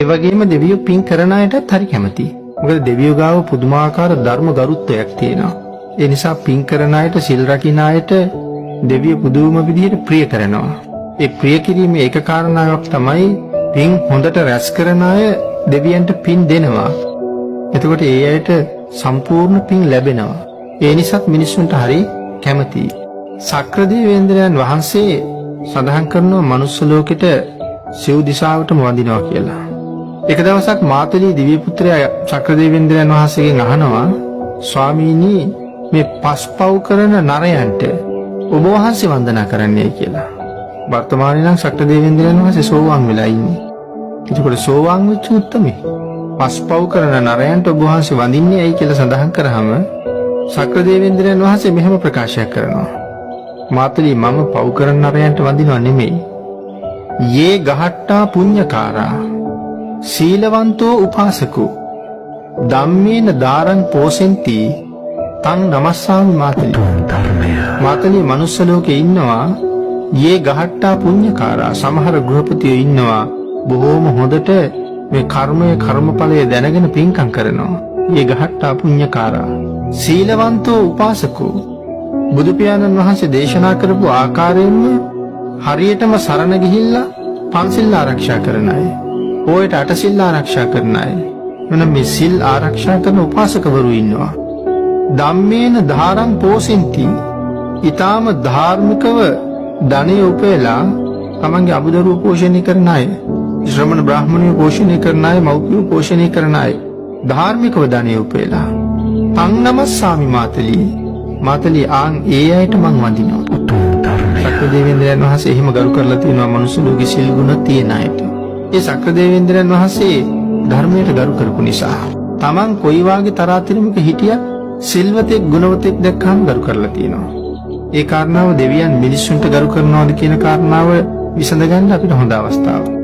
ඒ වගේම දෙවියෝ පින් කරන අයටත් හරි කැමතියි. මොකද දෙවියෝ ගාව පුදුමාකාර ධර්ම ගරුත්වයක් තියෙනවා. ඒ නිසා පින් කරන අයට, සිල් රකින්න අයට දෙවියෝ පුදුම විදිහට ප්‍රිය කරනවා. ඒ ප්‍රිය කිරීමේ එක කාරණාවක් තමයි පින් හොඳට රැස් කරන අය දෙවියන්ට පින් දෙනවා. එතකොට ඒ අයට සම්පූර්ණ පින් ලැබෙනවා. ඒ නිසාත් මිනිස්සුන්ට හරි කැමතියි. සක්‍ර දේවේන්ද්‍රයන් වහන්සේ සඳහන් කරනවා මනුස්ස ලෝකෙට සිව් දිශාවටම වඳිනවා කියලා. එක දවසක් මාතලී දිව්‍ය පුත්‍රයා සක්‍ර දේවේන්ද්‍රයන් වහන්සේගෙන් අහනවා, ස්වාමීනි මේ පස්පව් කරන නරයන්ට ඔබ වහන්සේ වන්දනා කරන්නයි කියලා. වර්තමානයේ නම් සක්‍ර දේවේන්ද්‍රයන් වහන්සේ සෝවාන් වෙලා ඉන්නේ. ඒකෝට සෝවාන් වෙච්ච උත්තමේ පස්පව් කරන නරයන්ට ඔබ වහන්සේ වඳින්නේ ඇයි කියලා සඳහන් කරාම සක්‍ර දේවේන්ද්‍රයන් වහන්සේ මෙහෙම ප්‍රකාශයක් කරනවා. මාතලී මම පව් කරන නරයන්ට වඳිනව නෙමෙයි. යේ ගහට්ටා පුඤ්ඤකාරා සීලවන්තෝ උපාසකෝ ධම්මේන දාරං පෝසෙන්ති තං නමස්සාමි මාතලී. මාතලී මනුස්ස ලෝකේ ඉන්නවා යේ ගහට්ටා පුඤ්ඤකාරා, සමහර ගෘහපතියෝ ඉන්නවා බොහෝම හොඳට මේ කර්මඵලය දැනගෙන පින්කම් කරනවා. යේ ගහට්ටා පුඤ්ඤකාරා සීලවන්තෝ උපාසකෝ, බුදු පියාණන් වහන්සේ දේශනා කරපු ආකාරයෙන්ම හරියටම සරණ ගිහිල්ලා පන්සිල් ආරක්ෂා කරන අය, පොයට අටසිල් ආරක්ෂා කරන අය, මෙන්න මේ සිල් ආරක්ෂා කරන උපාසකවරු ඉන්නවා. ධම්මේන ධාරං පෝසෙන්ති, ඊටාම ධාර්මිකව ධනෙ උපේලා තමන්ගේ අබුදරුව පෝෂණය කරන අය, ශ්‍රමණ බ්‍රාහ්මණයෝ පෝෂණය කරන අය, මව්පියෝ පෝෂණය කරන අය, ධාර්මිකව ධනෙ උපේලා තං නමස්සාමි මාතලී. මාතලී ආන් ඒ අයට මං වඳිනවා. සක්‍ර දේවේන්ද්‍රයන් වහන්සේ එහෙම ගරු කරලා තියෙනවා මනුස්ස ලෝකෙ සිල් ගුණ තියෙන අයට. ඒ සක්‍ර දේවේන්ද්‍රයන් වහන්සේ ධර්මයට ගරු කරපු නිසා තමන් කොයි වාගේ තරාතිරමක හිටියත් සිල්වතෙක් ගුණවතෙක් දැක්කම ගරු කරලා තියෙනවා. ඒ කාරණාව දෙවියන් මිනිස්සුන්ට ගරු කරනවාද කියන කාරණාව විසඳගන්න අපිට හොඳ අවස්ථාවක්.